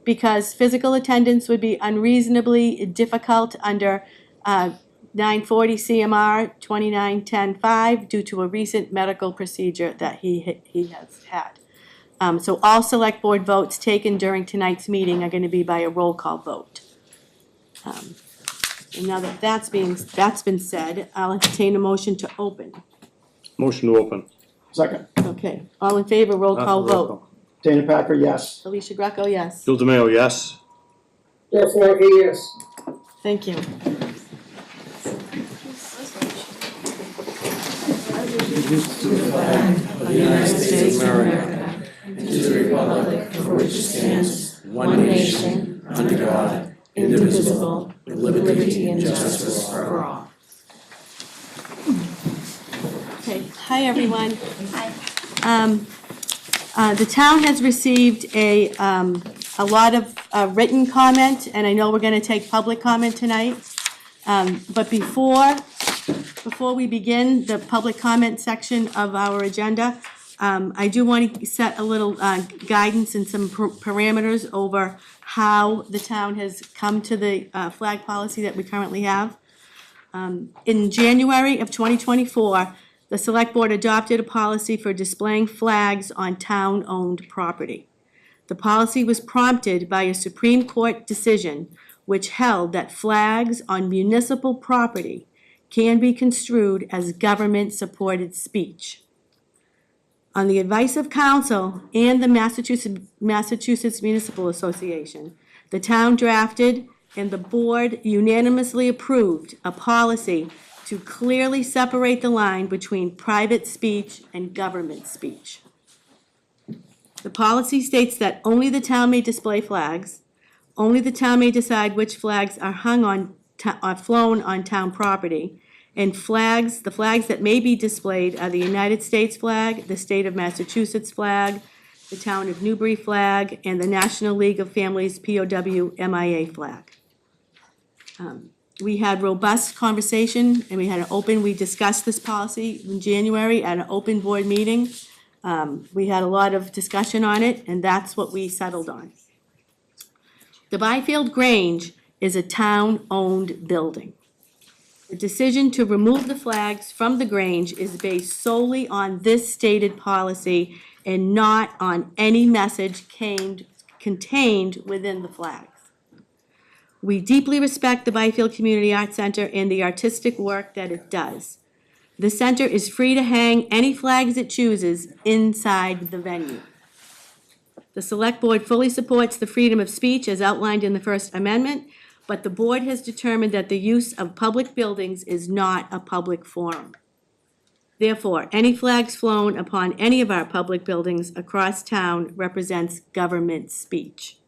because physical attendance would be unreasonably difficult under 940 CMR 2910.5 due to a recent medical procedure that he has had. So all select board votes taken during tonight's meeting are going to be by a roll call vote. And now that that's been said, I'll entertain a motion to open. Motion to open. Second. Okay, all in favor, roll call vote. Dana Packer, yes. Alicia Greco, yes. Bill DeMayo, yes. Jeff Markey, yes. Thank you. Of the United States of America, and to the republic for which it stands, one nation, under God, indivisible, with liberty and justice for all. Okay, hi, everyone. The town has received a lot of written comment, and I know we're gonna take public comment tonight. But before we begin the public comment section of our agenda, I do want to set a little guidance and some parameters over how the town has come to the flag policy that we currently have. In January of 2024, the Select Board adopted a policy for displaying flags on town-owned property. The policy was prompted by a Supreme Court decision which held that flags on municipal property can be construed as government-supported speech. On the advice of council and the Massachusetts Municipal Association, the town drafted and the board unanimously approved a policy to clearly separate the line between private speech and government speech. The policy states that only the town may display flags, only the town may decide which flags are hung on, are flown on town property, and the flags that may be displayed are the United States flag, the state of Massachusetts flag, the town of Newbury flag, and the National League of Families POW MIA flag. We had robust conversation and we discussed this policy in January at an open board meeting. We had a lot of discussion on it, and that's what we settled on. The Byfield Grange is a town-owned building. The decision to remove the flags from the Grange is based solely on this stated policy and not on any message contained within the flags. We deeply respect the Byfield Community Arts Center and the artistic work that it does. The center is free to hang any flags it chooses inside the venue. The Select Board fully supports the freedom of speech as outlined in the First Amendment, but the board has determined that the use of public buildings is not a public forum. Therefore, any flags flown upon any of our public buildings across town represents government speech.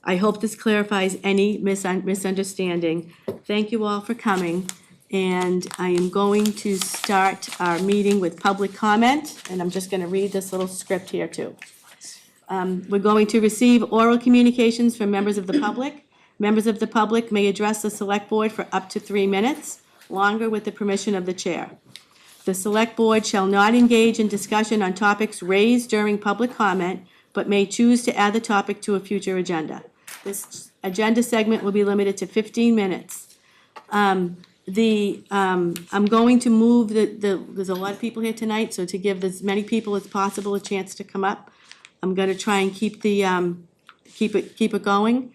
I hope this clarifies any misunderstanding. Thank you all for coming, and I am going to start our meeting with public comment, and I'm just gonna read this little script here too. We're going to receive oral communications from members of the public. Members of the public may address the Select Board for up to 3 minutes, longer with the permission of the chair. The Select Board shall not engage in discussion on topics raised during public comment, but may choose to add the topic to a future agenda. This agenda segment will be limited to 15 minutes. I'm going to move there's a lot of people here tonight, so to give as many people as possible a chance to come up, I'm gonna try and keep it going.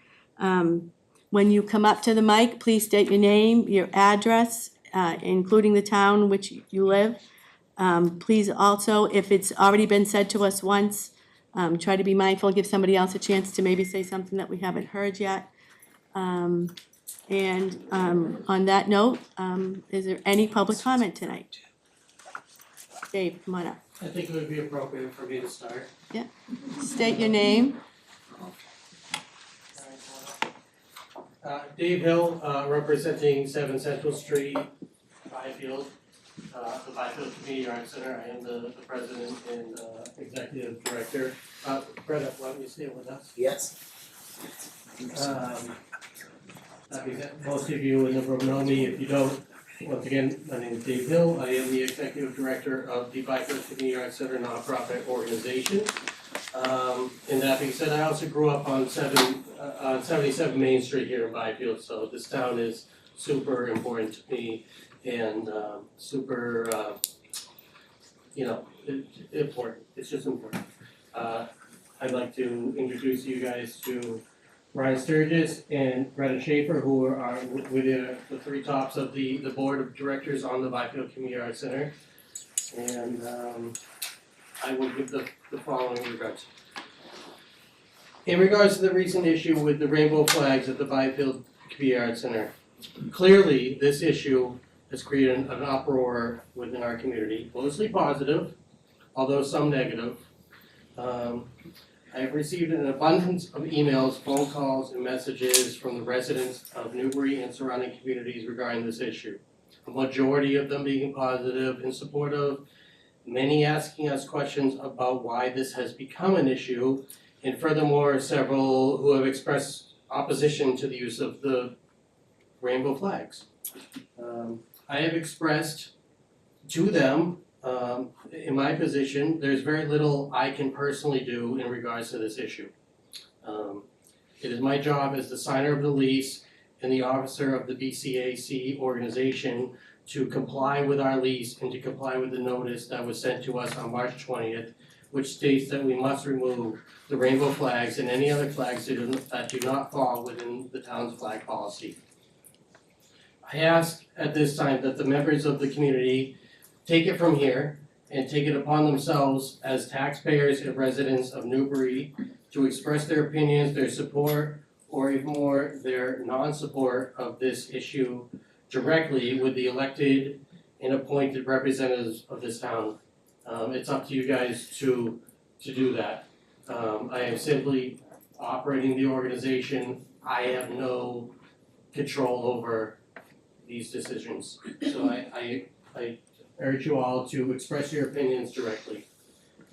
When you come up to the mic, please state your name, your address, including the town in which you live. Please also, if it's already been said to us once, try to be mindful, give somebody else a chance to maybe say something that we haven't heard yet. On that note, is there any public comment tonight? Dave, come on up. I think it would be appropriate for me to start. Yeah. State your name. Dave Hill, representing 7 Central Street, Byfield, the Byfield Community Arts Center. I am the president and executive director. Brenda, why don't you stay with us? Yes. Most of you in the room know me. If you don't, once again, my name is Dave Hill. I am the executive director of the Byfield Community Arts Center nonprofit organization. And that being said, I also grew up on 77 Main Street here in Byfield, so this town is super important to me and super, important. It's just important. I'd like to introduce you guys to Brian Sturgis and Greta Schaefer, who are within the three tops of the board of directors on the Byfield Community Arts Center. And I will give the following regards. In regards to the recent issue with the rainbow flags at the Byfield Community Arts Center, clearly this issue has created an uproar within our community, mostly positive, although some negative. I have received an abundance of emails, phone calls, and messages from the residents of Newbury and surrounding communities regarding this issue. A majority of them being positive and supportive, many asking us questions about why this has become an issue, and furthermore, several who have expressed opposition to the use of the rainbow flags. I have expressed to them, in my position, there's very little I can personally do in regards to this issue. It is my job as the signer of the lease and the officer of the BCAC organization to comply with our lease and to comply with the notice that was sent to us on March 20th, which states that we must remove the rainbow flags and any other flags that do not fall within the town's flag policy. I ask at this time that the members of the community take it from here and take it upon themselves as taxpayers and residents of Newbury to express their opinions, their support, or even more, their non-support of this issue directly with the elected and appointed representatives of this town. It's up to you guys to do that. I am simply operating the organization. I have no control over these decisions. So I urge you all to express your opinions directly.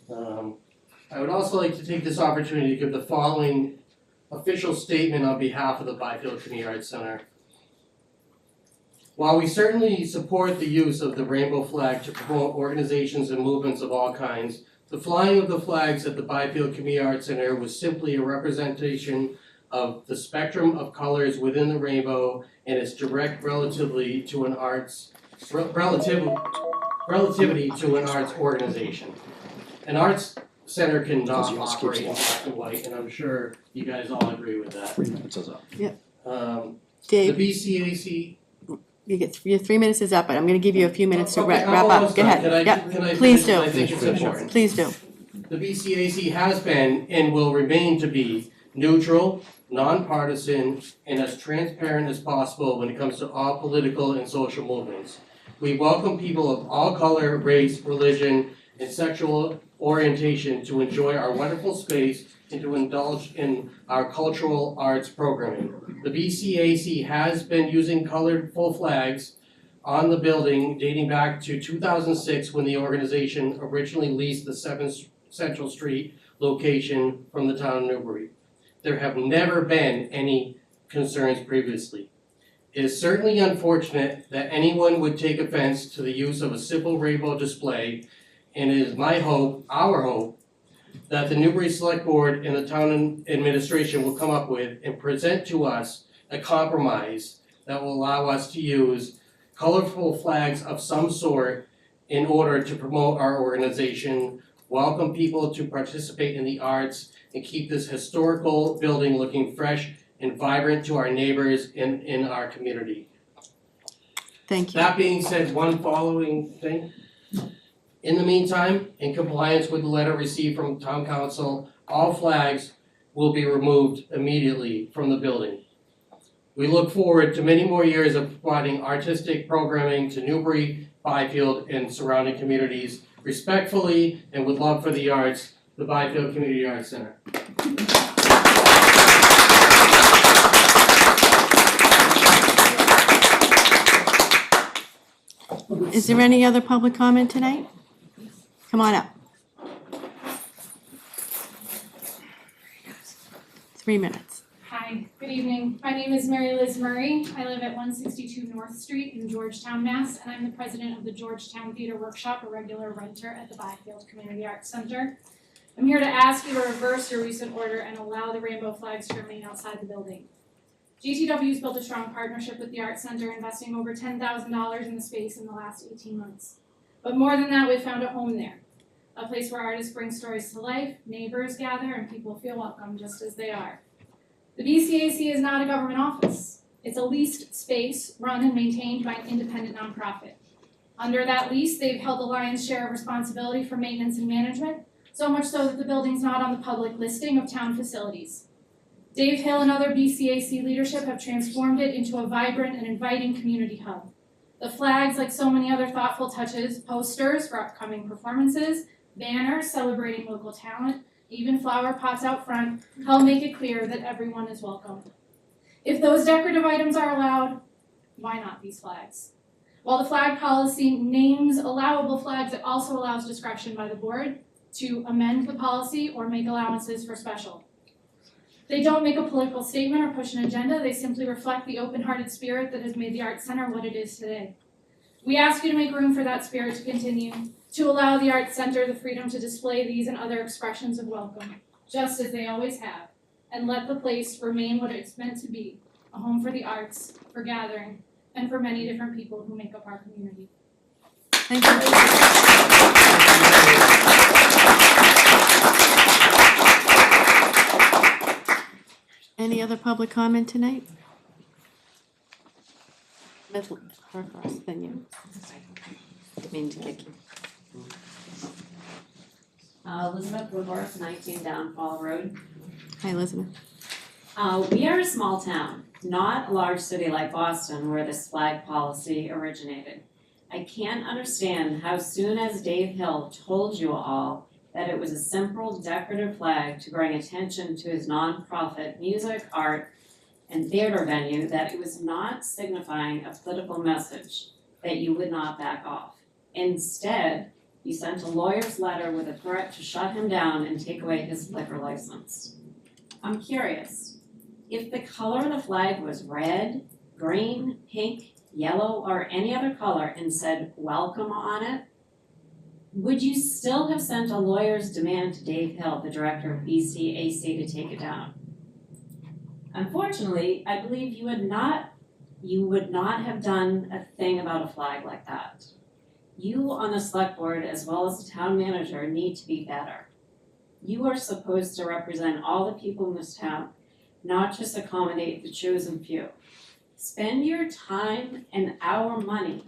I would also like to take this opportunity to give the following official statement on behalf of the Byfield Community Arts Center. While we certainly support the use of the rainbow flag to promote organizations and movements of all kinds, the flying of the flags at the Byfield Community Arts Center was simply a representation of the spectrum of colors within the rainbow and its direct relativity to an arts organization. An arts center cannot operate in black and white, and I'm sure you guys all agree with that. 3 minutes is up. The Dave, BCAC. your 3 minutes is up, but I'm gonna give you a few minutes to Okay, wrap I'm up. almost Go done. ahead. Can I Yep, please finish? do. I think it's important. Please do. The BCAC has been and will remain to be neutral, nonpartisan, and as transparent as possible when it comes to all political and social movements. We welcome people of all color, race, religion, and sexual orientation to enjoy our wonderful space and to indulge in our cultural arts programming. The BCAC has been using colorful flags on the building dating back to 2006 when the organization originally leased the 7th Central Street location from the town of Newbury. There have never been any concerns previously. It is certainly unfortunate that anyone would take offense to the use of a simple rainbow display, and it is my hope, our hope, that the Newbury Select Board and the town administration will come up with and present to us a compromise that will allow us to use colorful flags of some sort in order to promote our organization, welcome people to participate in the arts, and keep this historical building looking fresh and vibrant to our neighbors in our community. Thank you. That being said, one following thing. In the meantime, in compliance with the letter received from town council, all flags will be removed immediately from the building. We look forward to many more years of providing artistic programming to Newbury, Byfield, and surrounding communities. Respectfully and with love for the arts, the Byfield Community Arts Center. Is there any other public comment tonight? Come on up. 3 minutes. Hi, good evening. My name is Mary Liz Murray. I live at 162 North Street in Georgetown, Mass. And I'm the president of the Georgetown Theater Workshop, a regular renter at the Byfield Community Arts Center. I'm here to ask you to reverse your recent order and allow the rainbow flags to remain outside the building. GTW's built a strong partnership with the Art Center, investing over $10,000 in the space in the last 18 months. But more than that, we've found a home there, a place where artists bring stories to life, neighbors gather, and people feel welcome just as they are. The BCAC is not a government office. It's a leased space run and maintained by an independent nonprofit. Under that lease, they've held the lion's share of responsibility for maintenance and management, so much so that the building's not on the public listing of town facilities. Dave Hill and other BCAC leadership have transformed it into a vibrant and inviting community hub. The flags, like so many other thoughtful touches, posters for upcoming performances, banners celebrating local talent, even flower pots out front, help make it clear that everyone is welcome. If those decorative items are allowed, why not these flags? While the flag policy names allowable flags, it also allows discretion by the board to amend the policy or make allowances for special. They don't make a political statement or push an agenda, they simply reflect the open-hearted spirit that has made the Arts Center what it is today. We ask you to make room for that spirit to continue, to allow the Arts Center the freedom to display these and other expressions of welcome, just as they always have, and let the place remain what it's meant to be, a home for the arts, for gathering, and for many different people who make up our community. Thank you. Any other public comment tonight? Ms. Her first, then you. Didn't mean to kick you. Elizabeth Woodworth, 19 Downfall Road. Hi, Elizabeth. We are a small town, not a large city like Boston where this flag policy originated. I can't understand how soon as Dave Hill told you all that it was a simple decorative flag to bring attention to his nonprofit music, art, and theater venue, that it was not signifying a political message, that you would not back off. Instead, you sent a lawyer's letter with a threat to shut him down and take away his liquor license. I'm curious, if the color of the flag was red, green, pink, yellow, or any other color and said welcome on it, would you still have sent a lawyer's demand to Dave Hill, the director of BCAC, to take it down? Unfortunately, I believe you would not have done a thing about a flag like that. You on the select board, as well as the town manager, need to be better. You are supposed to represent all the people in this town, not just accommodate the chosen few. Spend your time and our money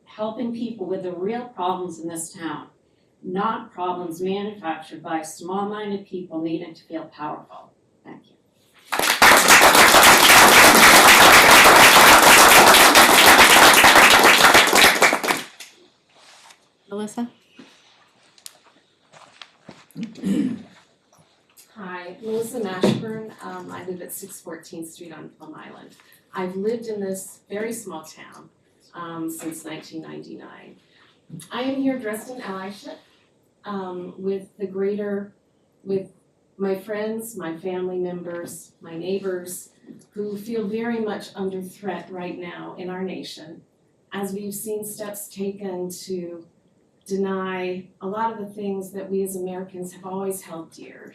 helping people with the real problems in this town, not problems manufactured by small-minded people needing to feel powerful. Thank you. Melissa? Hi, Melissa Mashburn. I live at 614th Street on Plum Island. I've lived in this very small town since 1999. I am here dressed in allyship with my friends, my family members, my neighbors, who feel very much under threat right now in our nation, as we've seen steps taken to deny a lot of the things that we as Americans have always held dear.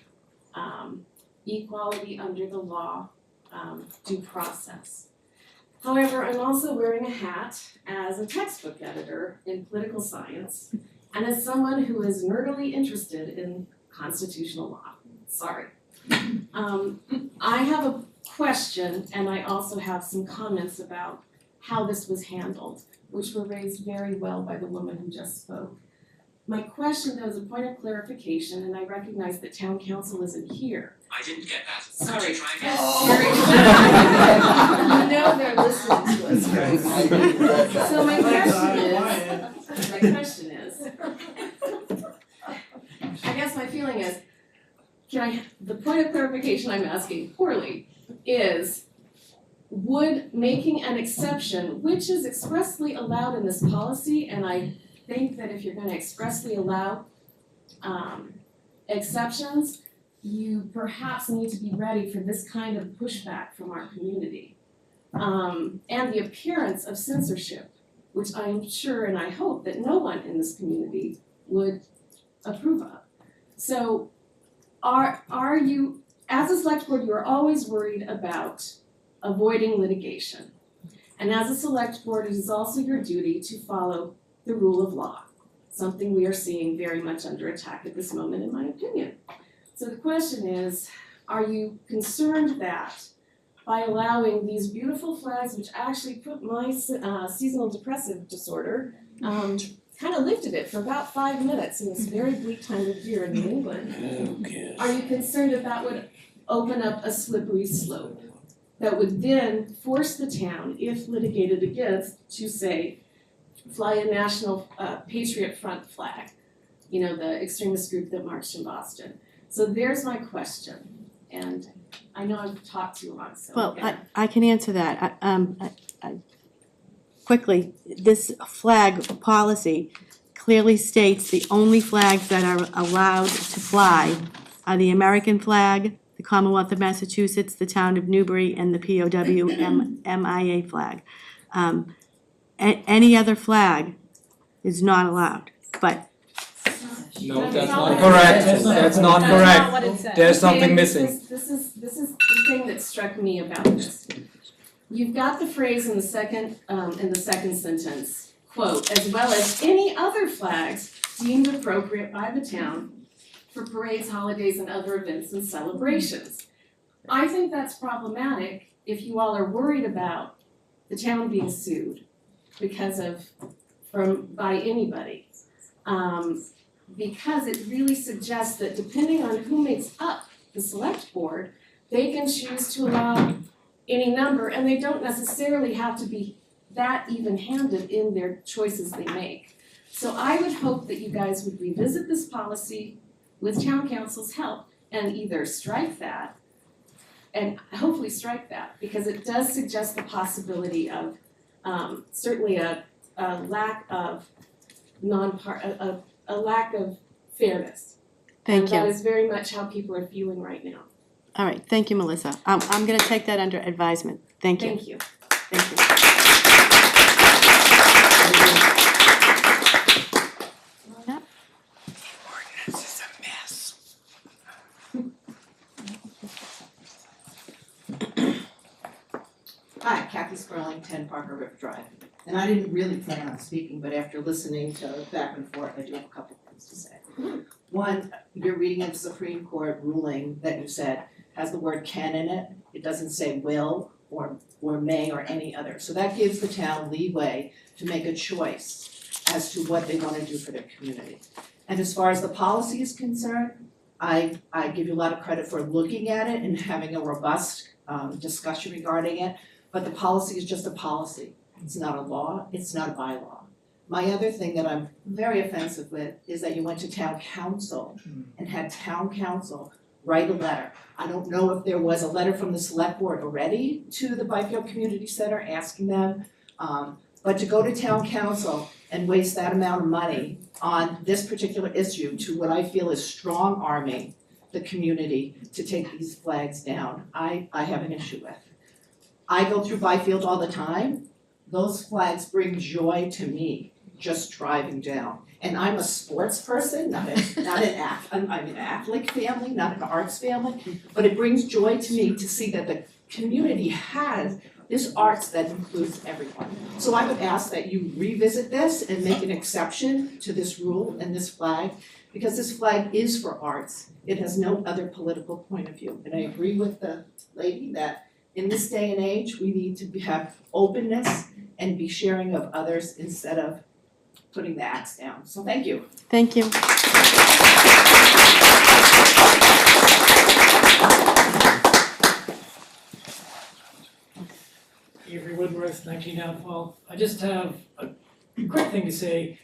Equality under the law, due process. However, I'm also wearing a hat as a textbook editor in political science and as someone who is nerdily interested in constitutional law. Sorry. I have a question and I also have some comments about how this was handled, which were raised very well by the woman who just spoke. My question, though, is a point of clarification, and I recognize that town council isn't here. I didn't get that. Sorry. Could you try again? You know they're listening to us, right? So my question is, I guess my feeling is, the point of clarification I'm asking poorly is, would making an exception, which is expressly allowed in this policy, and I think that if you're gonna expressly allow exceptions, you perhaps need to be ready for this kind of pushback from our community. And the appearance of censorship, which I'm sure and I hope that no one in this community would approve of. So are you, as a select board, you are always worried about avoiding litigation. And as a select board, it is also your duty to follow the rule of law, something we are seeing very much under attack at this moment, in my opinion. So the question is, are you concerned that by allowing these beautiful flags, which actually put my seasonal depressive disorder, kind of lifted it for about 5 minutes in this very bleak time of year in New England? Okay. Are you concerned that that would open up a slippery slope that would then force the town, if litigated against, to say, fly a national Patriot Front flag, you know, the extremist group that marched in Boston? So there's my question, and I know I've talked too long, so. Well, yeah. I can answer that. Quickly, this flag policy clearly states the only flags that are allowed to fly are the American flag, the Commonwealth of Massachusetts, the town of Newbury, and the POW MIA flag. Any other flag is not allowed, but No, That's that's not not what it correct. says. That's not That's correct. not what it says. There's something Okay, missing. This is the thing that struck me about this. You've got the phrase in the second sentence, quote, as well as any other flags deemed appropriate by the town for parades, holidays, and other events and celebrations. I think that's problematic if you all are worried about the town being sued because of, by anybody. Because it really suggests that depending on who makes up the select board, they can choose to allow any number, and they don't necessarily have to be that even-handed in their choices they make. So I would hope that you guys would revisit this policy with town council's help and either strike that, and hopefully strike that, because it does suggest the possibility of certainly a lack of a lack of fairness. thank And that you. is very much how people are feeling right now. All right, thank you, Melissa. I'm gonna take that under advisement. Thank you. Thank you. Thank you. Come on up. This is a mess. Hi, Kathy Sperling, 10 Parker River Drive. And I didn't really plan on speaking, but after listening to back and forth, I do have a couple things to say. One, you're reading a Supreme Court ruling that you said has the word can in it. It doesn't say will or may or any other. So that gives the town leeway to make a choice as to what they want to do for their community. And as far as the policy is concerned, I give you a lot of credit for looking at it and having a robust discussion regarding it. But the policy is just a policy. It's not a law, it's not a bylaw. My other thing that I'm very offensive with is that you went to town council and had town council write a letter. I don't know if there was a letter from the select board already to the Byfield Community Center asking them, but to go to town council and waste that amount of money on this particular issue to what I feel is strong arming the community to take these flags down, I have an issue with. I go through Byfield all the time. Those flags bring joy to me just driving down. And I'm a sports person, I'm an athletic family, not an arts family, but it brings joy to me to see that the community has this arts that includes everyone. So I would ask that you revisit this and make an exception to this rule and this flag, because this flag is for arts. It has no other political point of view. And I agree with the lady that in this day and age, we need to have openness and be sharing of others instead of putting the axe down. So thank you. Thank you. Avery Woodworth, 19 Outfall. I just have a quick thing to say.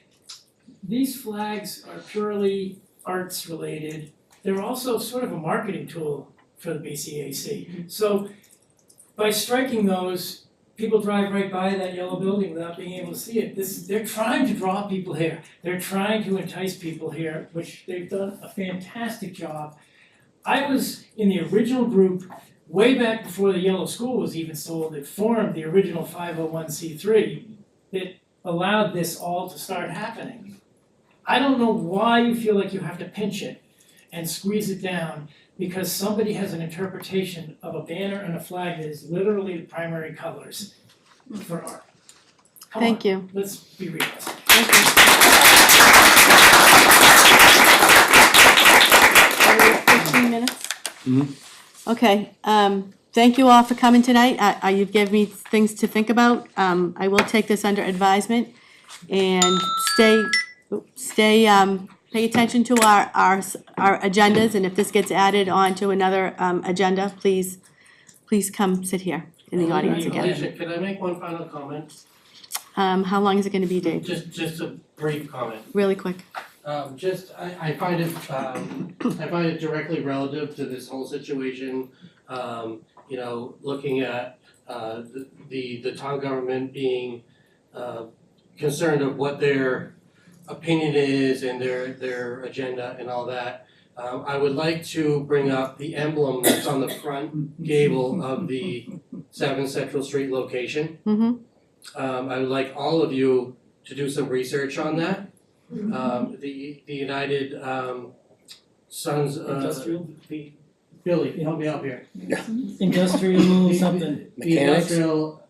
These flags are purely arts related. They're also sort of a marketing tool for the BCAC. So by striking those, people drive right by that yellow building without being able to see it. They're trying to draw people here. They're trying to entice people here, which they've done a fantastic job. I was in the original group way back before the Yellow School was even sold. It formed the original 501c3 that allowed this all to start happening. I don't know why you feel like you have to pinch it and squeeze it down because somebody has an interpretation of a banner and a flag that is literally the primary colors for art. Come on, Thank you. let's be realistic. Thank you. Are we at 15 minutes? Okay, thank you all for coming tonight. You've given me things to think about. I will take this under advisement and pay attention to our agendas, and if this gets added onto another, agenda, please come sit here in the audience again. Alicia, can I make one final comment? How long is it gonna be, Dave? Just a brief comment. Really quick. I find it directly relative to this whole situation. Looking at the town government being concerned of what their opinion is and their agenda and all that. I would like to bring up the emblem that's on the front gable of the 7 Central Street location. Mm-hmm. I would like all of you to do some research on that. The United Sons, Industrial? Billy, help me out here. Industrial something. The industrial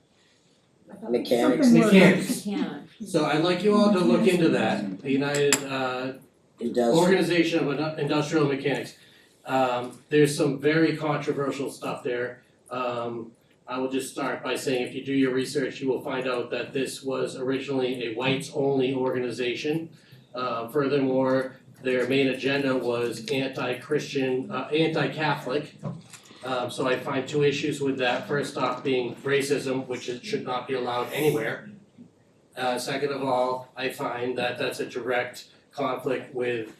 mechanics. So I'd like you all to look into that, the United Organization of Industrial Mechanics. There's some very controversial stuff there. I will just start by saying if you do your research, you will find out that this was originally a whites-only organization. Furthermore, their main agenda was anti-Christian, anti-Catholic. So I find two issues with that. First off being racism, which it should not be allowed anywhere. Second of all, I find that that's a direct conflict with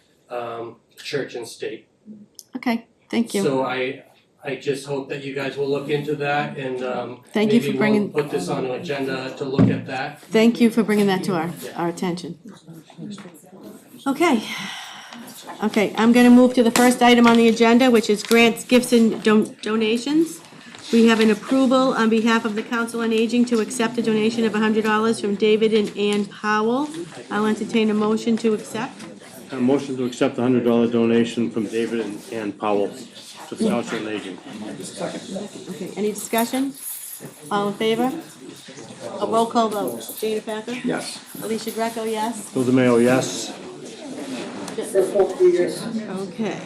church and state. Okay, thank you. So I just hope that you guys will look into that and Thank you for maybe bringing- we'll put this on an agenda to look at that. Thank you for bringing that to our attention. Okay, I'm gonna move to the first item on the agenda, which is grants, gifts, and donations. We have an approval on behalf of the Council on Aging to accept a donation of $100 from David and Ann Powell. I'll entertain a motion to accept. A motion to accept the $100 donation from David and Ann Powell to the Council on Aging. Okay, any discussion? All in favor? A roll call vote. Dana Packer? Yes. Alicia Greco, yes? Bill DeMayo, yes. Okay.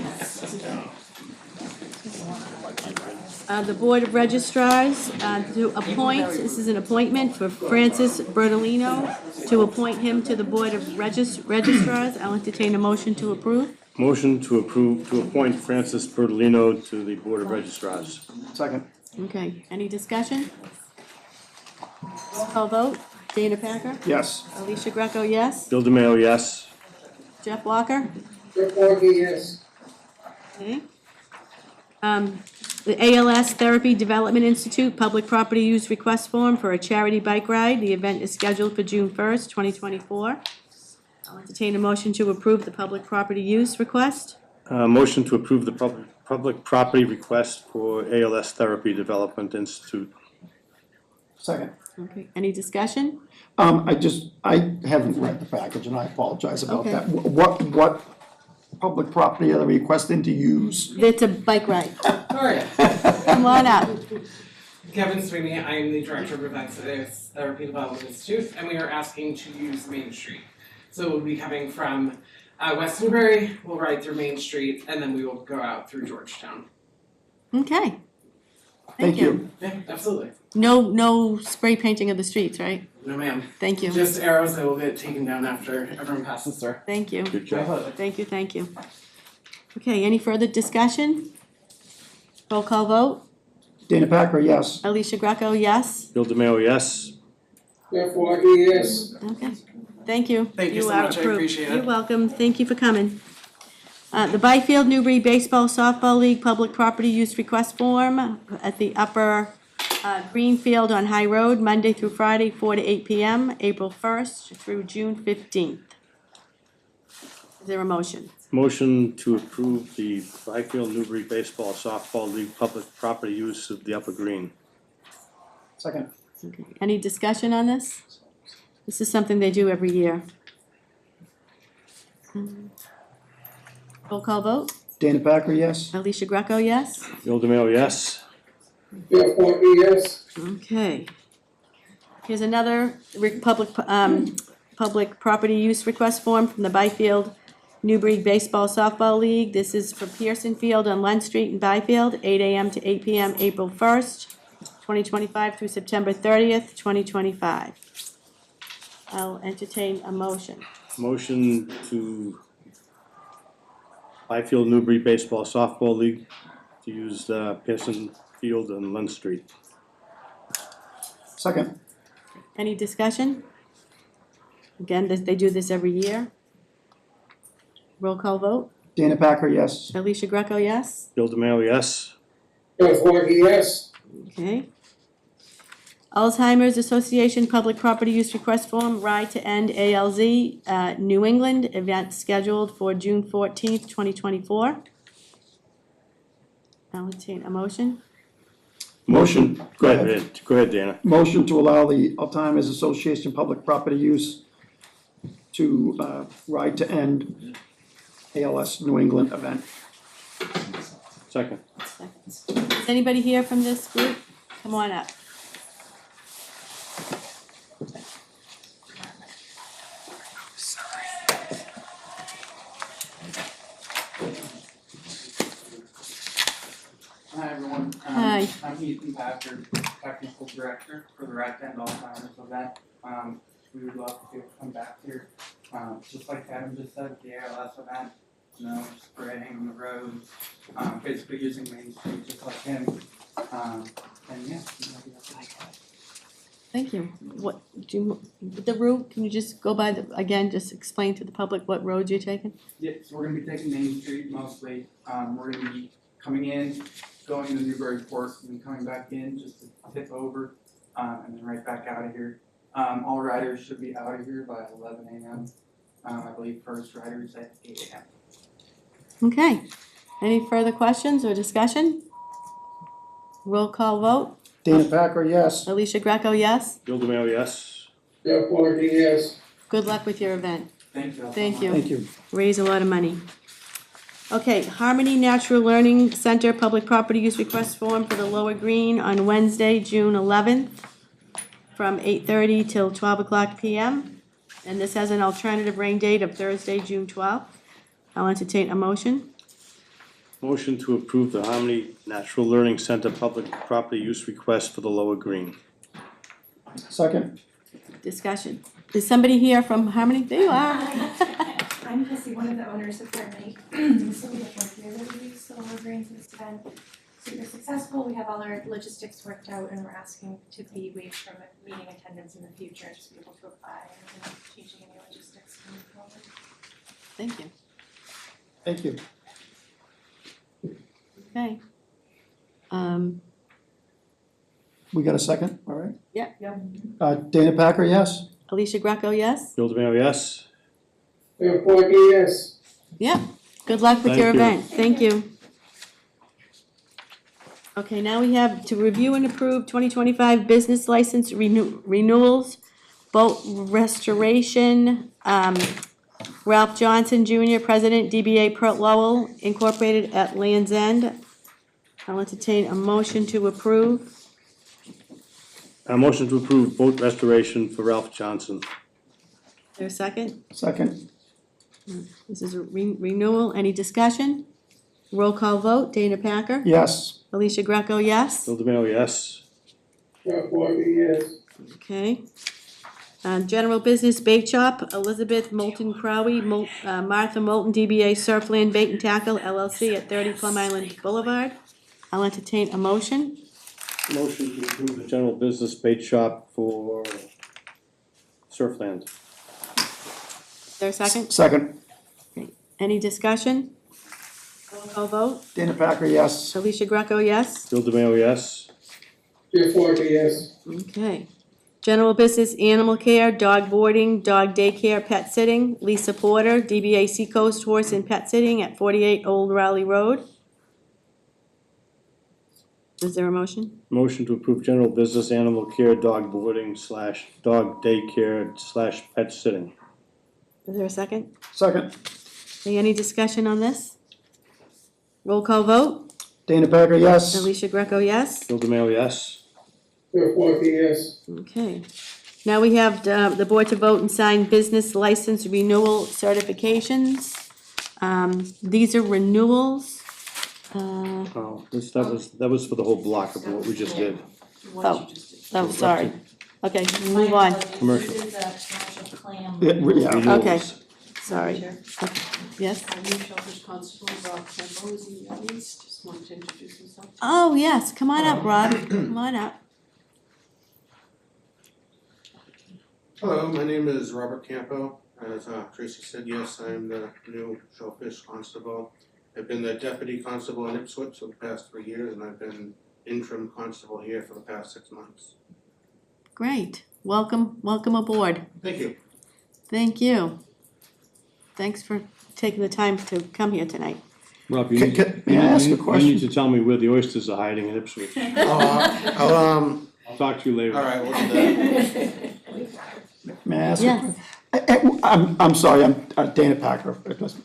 The Board of Registrars, to appoint, this is an appointment for Francis Bertolino, to appoint him to the Board of Registrars. I'll entertain a motion to approve. Motion to approve, to appoint Francis Bertolino to the Board of Registrars. Second. Okay, any discussion? Roll call vote. Dana Packer? Yes. Alicia Greco, yes? Bill DeMayo, yes. Jeff Walker? Jeff Walker, yes. Okay. The ALS Therapy Development Institute Public Property Use Request Form for a charity bike ride. The event is scheduled for June 1st, 2024. I'll entertain a motion to approve the public property use request. Motion to approve the public property request for ALS Therapy Development Institute. Second. Okay, any discussion? I haven't read the package and I apologize about Okay. that. What public property are they requesting to use? It's a bike ride. Alright, Come on up. Kevin Sweeney, I am the Director of Events at ALS Therapy Development Institute, and we are asking to use Main Street. So we'll be coming from West Newbury, we'll ride through Main Street, and then we will go out through Georgetown. Okay. Thank you. Yeah, absolutely. No spray painting of the streets, right? No ma'am. Thank you. Just arrows that will get taken down after everyone passes through. Thank you. Good job. Thank you, thank you. Okay, any further discussion? Roll call vote. Dana Packer, yes. Alicia Greco, yes? Bill DeMayo, yes. Jeff Walker, yes. Okay, thank you. Thank you so are much, I approved. appreciate it. You're welcome, thank you for coming. The Byfield Newbury Baseball Softball League Public Property Use Request Form at the upper Greenfield on High Road, Monday through Friday, 4 to 8 p.m., April 1st through June 15th. Is there a motion? Motion to approve the Byfield Newbury Baseball Softball League public property use of the upper green. Second. Okay. Any discussion on this? This is something they do every year. Roll call vote. Dana Packer, yes. Alicia Greco, yes? Bill DeMail, yes. Jeff Horky, yes. Okay. Here's another public property use request form from the Byfield Newbury Baseball Softball League. This is for Pearson Field on Len Street in Byfield, 8 a.m. to 8 p.m., April 1st, 2025 through September 30th, 2025. I'll entertain a motion. Motion to Byfield Newbury Baseball Softball League to use Pearson Field and Lund Street. Second. Any discussion? Again, they do this every year. Roll call vote. Dana Packer, yes. Alicia Greco, yes? Bill DeMail, yes. Jeff Horky, yes. Okay. Alzheimer's Association Public Property Use Request Form, Ride to End ALZ, New England, event scheduled for June 14th, 2024. I'll entertain a motion. Motion. Go ahead, Dana. Motion to allow the Alzheimer's Association Public Property Use to Ride to End ALS New England event. Second. Is anybody here from this group? Come on up. Hi everyone. Hi. I'm Ethan Packer, Technical Director for the Rec and Alzheimer's event. We would love to come back here. Just like Adam just said, the ALS event, spraying on the roads, basically using Main Street just like him. And yeah. Thank you. What, the route, can you just go by again, just explain to the public what road you're taking? Yeah, so we're gonna be taking Main Street mostly. We're gonna be coming in, going to Newburyport, and then coming back in just to tip over, and then right back out of here. All riders should be out of here by 11 a.m. I believe first rider is at 8 a.m. Okay. Any further questions or discussion? Roll call vote. Dana Packer, yes. Alicia Greco, yes? Bill DeMail, yes. Jeff Horky, yes. Good luck with your event. Thank you. Thank you. Thank you. Raise a lot of money. Okay, Harmony Natural Learning Center Public Property Use Request Form for the Lower Green on Wednesday, June 11th, from 8:30 till 12 o'clock p.m. And this has an alternative rain date of Thursday, June 12th. I'll entertain a motion. Motion to approve the Harmony Natural Learning Center Public Property Use Request for the Lower Green. Second. Discussion. Is somebody here from Harmony? There you are. I'm Chrissy, one of the owners of Harmony. So we have worked here that we use the Lower Green for this event. Super successful. We have all our logistics worked out and we're asking to be waived from meeting attendance in the future to be able to apply and changing any logistics moving forward. Thank you. Thank you. Okay. We got a second, all right? Yeah. Dana Packer, yes. Alicia Greco, yes? Bill DeMail, yes. Jeff Horky, yes. Yeah. Good luck with your Thank you. event. Thank you. Okay, now we have to review and approve 2025 business license renewals, boat restoration, Ralph Johnson Jr., President, DBA Pert Lowell Incorporated at Land's End. I'll entertain a motion to approve. A motion to approve boat restoration for Ralph Johnson. Is there a second? Second. This is a renewal. Any discussion? Roll call vote. Dana Packer? Yes. Alicia Greco, yes? Bill DeMail, yes. Jeff Horky, yes. Okay. General business bait shop, Elizabeth Moulton Crowley, Martha Moulton, DBA Surfland Bait and Tackle LLC at 30 Plum Island Boulevard. I'll entertain a motion. Motion to approve the general business bait shop for Surfland. Is there a second? Second. Any discussion? Roll call vote. Dana Packer, yes. Alicia Greco, yes? Bill DeMail, yes. Jeff Horky, yes. Okay. General business animal care, dog boarding, dog daycare, pet sitting, Lisa Porter, DBA Seacoast Horse and Pet Sitting at 48 Old Raleigh Road. Is there a motion? Motion to approve general business animal care, dog boarding / dog daycare / pet sitting. Is there a second? Second. Any discussion on this? Roll call vote. Dana Becker, yes. Alicia Greco, yes? Bill DeMail, yes. Okay. Now we have the board to vote and sign business license renewal certifications. These are renewals. Oh, that was for the whole block of what we just did. Oh, sorry. Okay, move on. Commercial. This is a commercial clam. Yeah. Okay, sorry. Okay. Yes? New Shellfish Constable, Rob Campbell is in the audience, just wanted to introduce himself. Oh, yes, come on up, Rob, come on up. Hello, my name is Robert Campo. As Tracy said, yes, I'm the new Shellfish Constable. I've been the Deputy Constable in Ipswich for the past 3 years, and I've been interim constable here for the past 6 months. Great, welcome aboard. Thank you. Thank you. Thanks for taking the time to come here tonight. Rob, you May I ask a question? You need to tell me where the oysters are hiding in Ipswich. I'll Talk to you later. Alright, we'll do that. May I ask? Yes. I'm sorry, I'm Dana Packer,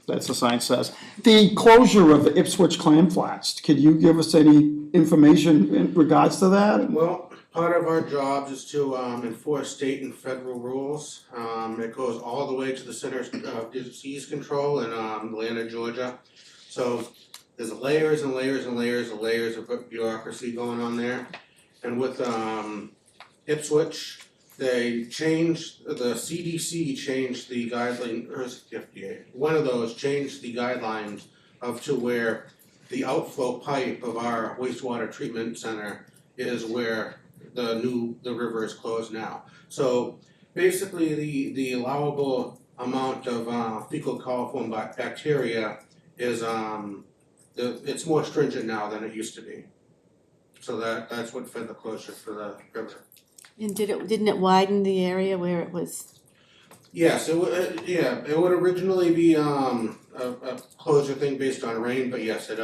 that's the sign says. The closure of the Ipswich Clam Flats, could you give us any information in regards to that? Well, part of our job is to enforce state and federal rules. It goes all the way to the Center of Disease Control in Atlanta, Georgia. So there's layers and layers and layers and layers of bureaucracy going on there. And with Ipswich, they changed, the CDC changed the guideline, or is it the FDA? One of those changed the guidelines to where the outflow pipe of our wastewater treatment center is where the river is closed now. So basically the allowable amount of fecal coliform bacteria is it's more stringent now than it used to be. So that's what fed the closure for the river. And didn't it widen the area where it was? Yes, it would originally be a closure thing based on rain, but yes, it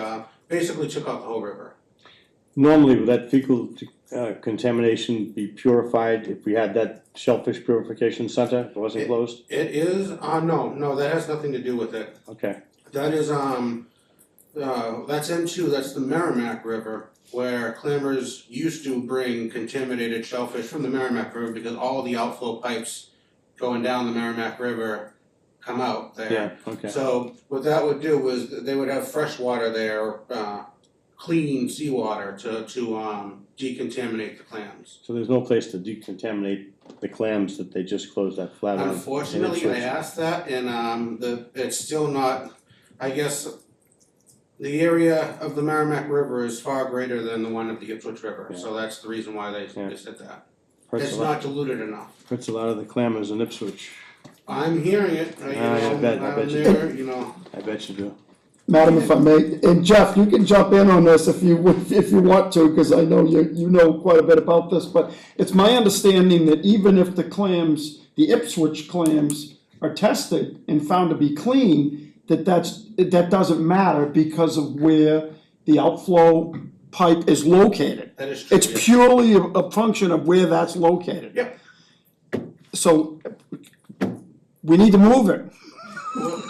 basically took out the whole river. Normally, would that fecal contamination be purified if we had that shellfish purification center, if it wasn't closed? It is, no, that has nothing to do with it. Okay. That is, that's that's the Merrimack River, where clammers used to bring contaminated shellfish from the Merrimack River because all the outflow pipes going down the Merrimack River come out there. Yeah, okay. So what that would do was they would have fresh water there, clean seawater to decontaminate the clams. So there's no place to decontaminate the clams that they just closed that flat on? Unfortunately, I asked that and it's still not, I guess, the area of the Merrimack River is far greater than the one of the Ipswich River, so that's the reason why they said that. It's not diluted enough. Hurts a lot of the clammers in Ipswich. I'm hearing it, I bet you there, do. I bet you do. Madam, if I may, and Jeff, you can jump in on this if you want to, because I know you know quite a bit about this, but it's my understanding that even if the clams, the Ipswich clams, are tested and found to be clean, that doesn't matter because of where the outflow pipe is located. That is true. It's purely a function of where that's located. Yep. So we need to move it. Well,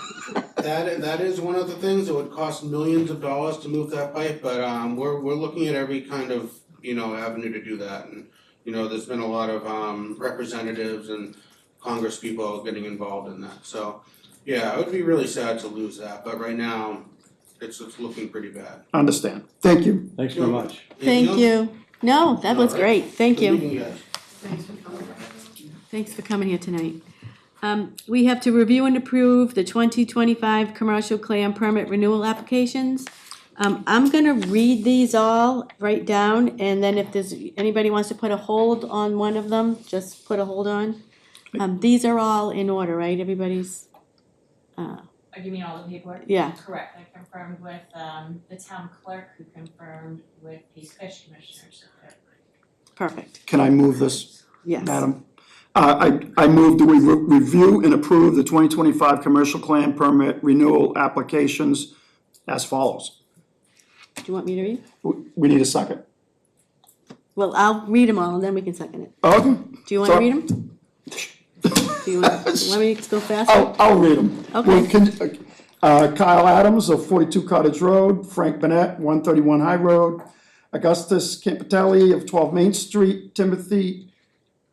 that is one of the things. It would cost millions of dollars to move that pipe, but we're looking at every kind of avenue to do that, and there's been a lot of representatives and Congress people getting involved in that. So yeah, it would be really sad to lose that, but right now it's looking pretty bad. Understand. Thank you. Thanks very much. Thank you. No, that was great, thank Good you. meeting you guys. Thanks for coming here tonight. We have to review and approve the 2025 commercial clam permit renewal applications. I'm gonna read these all right down, and then if there's, anybody wants to put a hold on one of them, just put a hold on. These are all in order, right? Everybody's, You mean all the paperwork? yeah, Correct, I confirmed with the town clerk who confirmed with the fish commissioners. perfect, Can I move this, yes. Madam? I move that we review and approve the 2025 commercial clam permit renewal applications as follows. Do you want me to read? We need a second. Well, I'll read them all, and then we can second it. Okay. Do you wanna read them? Do you want me to go faster? I'll read them. Okay. Kyle Adams of 42 Cottage Road, Frank Bennett, 131 High Road, Augustus Campitelli of 12 Main Street, Timothy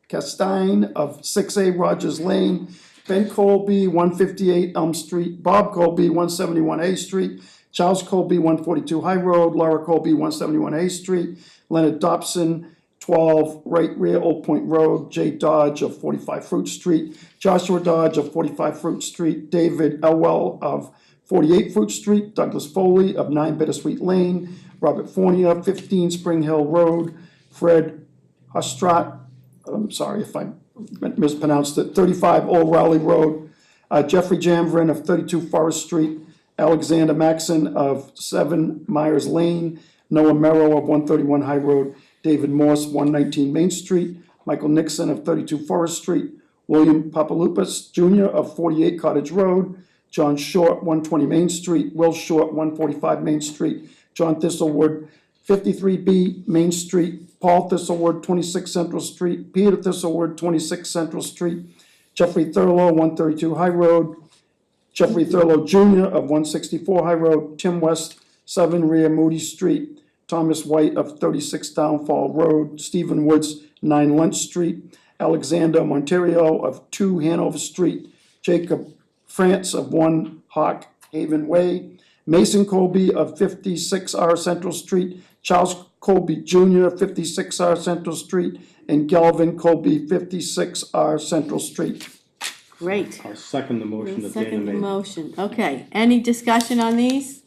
Castine of 6A Rogers Lane, Ben Colby, 158 Elm Street, Bob Colby, 171 A Street, Charles Colby, 142 High Road, Laura Colby, 171 A Street, Leonard Dobson, 12 Right Rear Old Point Road, Jay Dodge of 45 Fruit Street, Joshua Dodge of 45 Fruit Street, David Elwell of 48 Fruit Street, Douglas Foley of 9 Bittersweet Lane, Robert Fournier, 15 Spring Hill Road, Fred Hostrat, I'm sorry if I mispronounced it, 35 Old Raleigh Road, Jeffrey Jamvrin of 32 Forest Street, Alexander Maxon of 7 Myers Lane, Noah Merrow of 131 High Road, David Morse, 119 Main Street, Michael Nixon of 32 Forest Street, William Papalupas Jr. of 48 Cottage Road, John Short, 120 Main Street, Will Short, 145 Main Street, John Thistlewood, 53B Main Street, Paul Thistlewood, 26 Central Street, Peter Thistlewood, 26 Central Street, Jeffrey Thurlow, 132 High Road, Jeffrey Thurlow Jr. of 164 High Road, Tim West, 7 Rear Moody Street, Thomas White of 36 Downfall Road, Stephen Woods, 9 Lunch Street, Alexander Monterio of 2 Hanover Street, Jacob France of 1 Hawk Haven Way, Mason Colby of 56R Central Street, Charles Colby Jr. 56R Central Street, and Galvin Colby 56R Central Street. Great. I'll second the motion that Dana Second the made. motion. Okay, any discussion on these?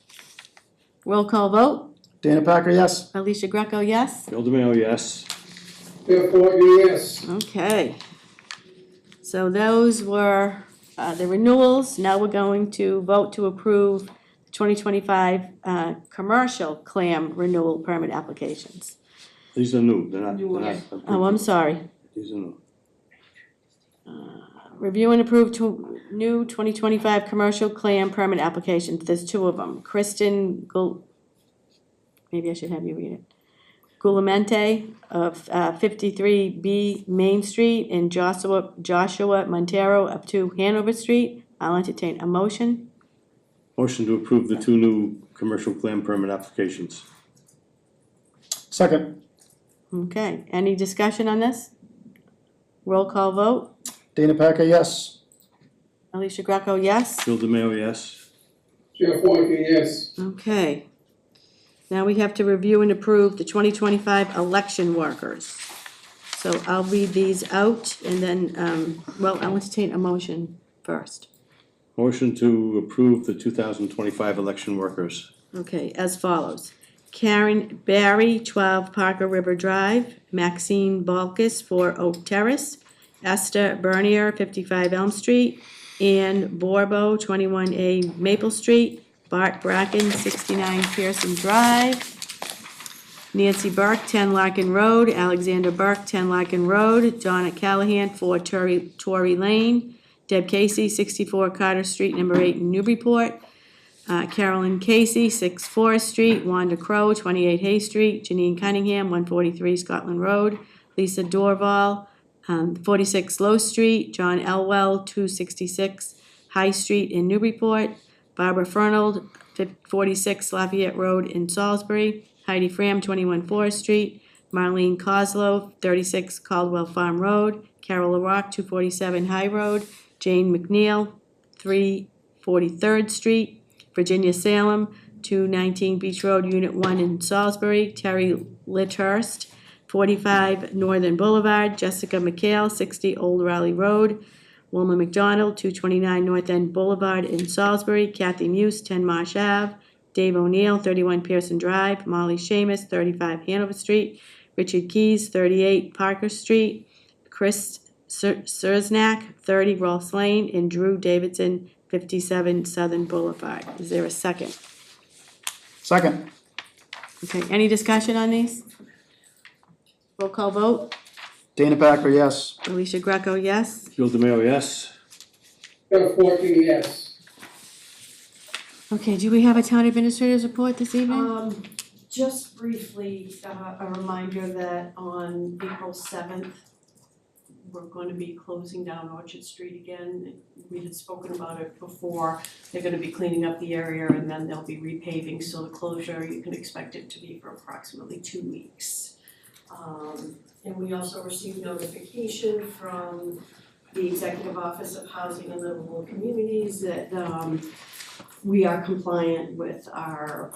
Roll call vote. Dana Packer, yes. Alicia Greco, yes? Bill DeMayo, yes. Bill Fournier, yes. Okay. So those were the renewals. Now we're going to vote to approve the 2025 commercial clam renewal permit applications. These are new, they're not. Oh, I'm sorry. These are new. Review and approve new 2025 commercial clam permit applications. There's 2 of them. Kristen maybe I should have you read it. Gulamente of 53B Main Street, and Joshua Montero of 2 Hanover Street. I'll entertain a motion. Motion to approve the 2 new commercial clam permit applications. Second. Okay, any discussion on this? Roll call vote. Dana Packer, yes. Alicia Greco, yes? Bill DeMayo, yes. Bill Fournier, yes. Okay. Now we have to review and approve the 2025 election workers. So I'll read these out and then, I'll entertain a motion first. Motion to approve the 2025 election workers. Okay, as follows. Karen Barry, 12 Parker River Drive. Maxine Balkis, 4 Oak Terrace. Esther Bernier, 55 Elm Street. Ann Borbo, 21A Maple Street. Bart Bracken, 69 Pearson Drive. Nancy Burke, 10 Larkin Road. Alexander Burke, 10 Larkin Road. Donna Callahan, 4 Torrey Lane. Deb Casey, 64 Carter Street, number 8 in Newburyport. Carolyn Casey, 6 Forest Street. Wanda Crowe, 28 Hay Street. Janine Cunningham, 143 Scotland Road. Lisa Dorval, 46 Low Street. John Elwell, 266 High Street in Newburyport. Barbara Fernald, 46 Lafayette Road in Salisbury. Heidi Fram, 21 Forest Street. Marlene Coslow, 36 Caldwell Farm Road. Carol LaRock, 247 High Road. Jane McNeil, 343rd Street. Virginia Salem, 219 Beach Road, Unit 1 in Salisbury. Terry Litchurst, 45 Northern Boulevard. Jessica McHale, 60 Old Raleigh Road. Wilma McDonald, 229 North End Boulevard in Salisbury. Kathy Muse, 10 Marsh Ave. Dave O'Neill, 31 Pearson Drive. Molly Seamus, 35 Hanover Street. Richard Keys, 38 Parker Street. Chris Sersnack, 30 Rolfs Lane. And Drew Davidson, 57 Southern Boulevard. Is there a second? Second. Okay, any discussion on these? Roll call vote. Dana Packer, yes. Alicia Greco, yes? Bill DeMayo, yes. Bill Fournier, yes. Okay, do we have a town administrator's report this evening? Just briefly, a reminder that on April 7th, we're gonna be closing down Orchard Street again. We had spoken about it before. They're gonna be cleaning up the area and then they'll be repaving, so the closure, you can expect it to be for approximately 2 weeks. And we also received notification from the Executive Office of Housing and Livable Communities that we are compliant with our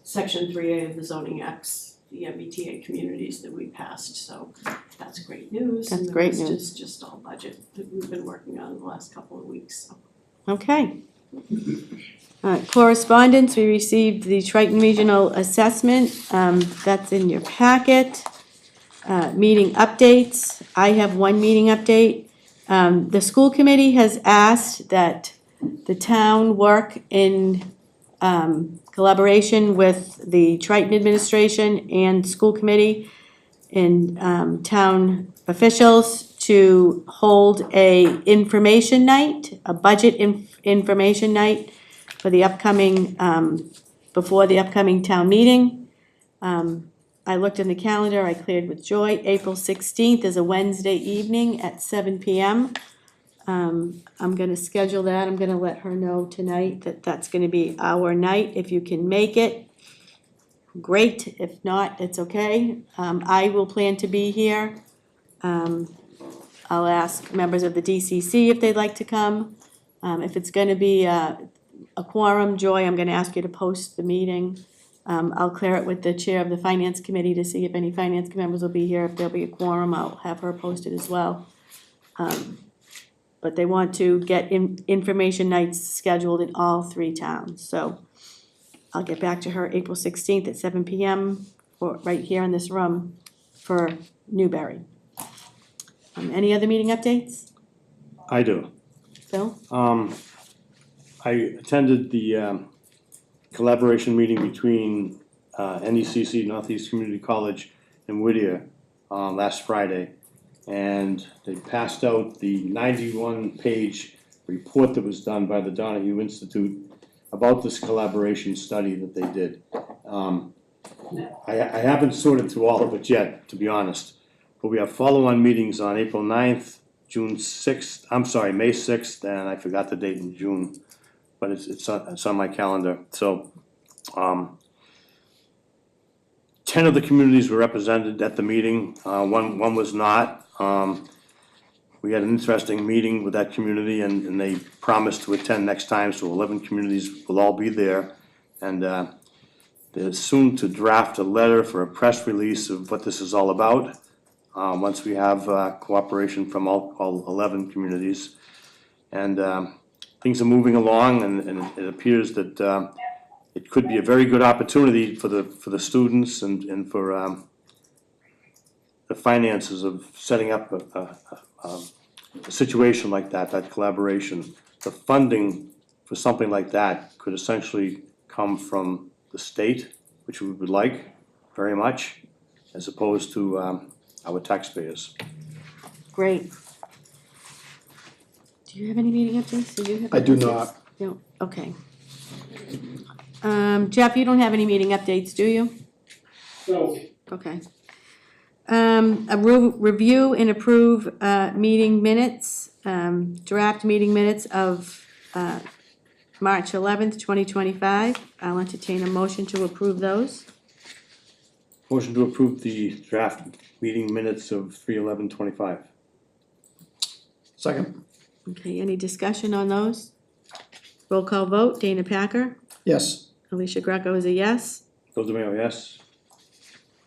Section 3A of the zoning X, the MBTA communities that we passed, so that's great news. That's great And the news. rest is just all budget that we've been working on the last couple of weeks, so. Okay. All right, correspondence, we received the Triton Regional Assessment, that's in your packet. Meeting updates, I have one meeting update. The school committee has asked that the town work in collaboration with the Triton administration and school committee and town officials to hold a information night, a budget information night for the upcoming, before the upcoming town meeting. I looked in the calendar, I cleared with Joy, April 16th is a Wednesday evening at 7 PM. I'm gonna schedule that, I'm gonna let her know tonight that that's gonna be our night, if you can make it. Great, if not, it's okay, I will plan to be here. I'll ask members of the DCC if they'd like to come. If it's gonna be a quorum, Joy, I'm gonna ask you to post the meeting. I'll clear it with the chair of the finance committee to see if any finance members will be here. If there'll be a quorum, I'll have her posted as well. But they want to get information nights scheduled in all 3 towns, so I'll get back to her April 16th at 7 PM, or right here in this room for Newbury. Any other meeting updates? I do. Phil? I attended the collaboration meeting between NECC, Northeast Community College, and Whittier last Friday. And they passed out the 91-page report that was done by the Donahue Institute about this collaboration study that they did. I haven't sorted through all of it yet, to be honest, but we have follow-on meetings on April 9th, May 6th, and I forgot the date in June, but it's on my calendar. So 10 of the communities were represented at the meeting, one was not. We had an interesting meeting with that community and they promised to attend next time, so 11 communities will all be there. And they're soon to draft a letter for a press release of what this is all about, once we have cooperation from all 11 communities. And things are moving along and it appears that it could be a very good opportunity for the students and for the finances of setting up a situation like that collaboration. The funding for something like that could essentially come from the state, which we would like very much, as opposed to our taxpayers. Great. Do you have any meeting updates? Do you have? I do updates? not. No, okay. Jeff, you don't have any meeting updates, do you? No. Okay. A review and approve meeting minutes, draft meeting minutes of March 11th, 2025. I'll entertain a motion to approve those. Motion to approve the draft meeting minutes of 3/11/25. Second. Okay, any discussion on those? Roll call vote, Dana Packer, Yes. Alicia Greco is a yes. Bill DeMayo, yes?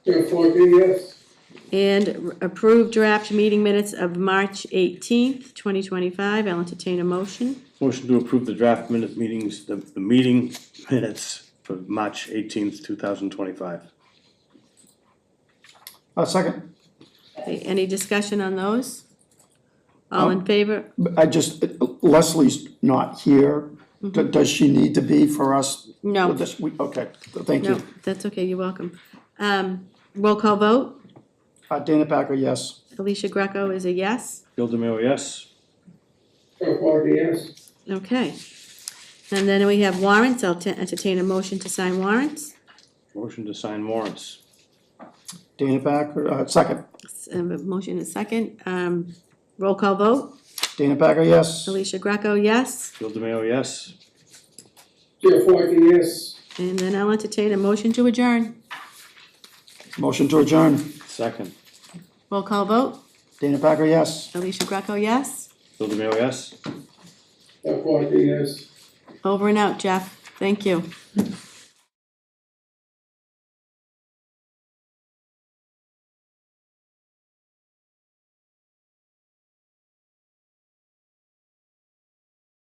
Jeff Forte, yes. And approve draft meeting minutes of March 18th, 2025. I'll entertain a motion. Motion to approve the draft meetings, the meeting minutes for March 18th, 2025. Second. Okay, any discussion on those? All in favor? I just, Leslie's not here. Does she need to be for us? No. with this? Okay, thank No, you. that's okay, you're welcome. Roll call vote, Dana Packer, yes. Alicia Greco is a yes. Bill DeMayo, yes? Jeff Forte, yes. Okay. And then we have warrants, I'll entertain a motion to sign warrants. Motion to sign warrants. Dana Packer, second. Motion is second. Roll call vote. Dana Packer, yes. Alicia Greco, yes. Bill DeMayo, yes. Jeff White, yes. And then I'll entertain a motion to adjourn. Motion to adjourn. Second. Roll call vote. Dana Packer, yes. Alicia Greco, yes. Bill DeMayo, yes. Jeff White, yes. Over and out, Jeff. Thank you.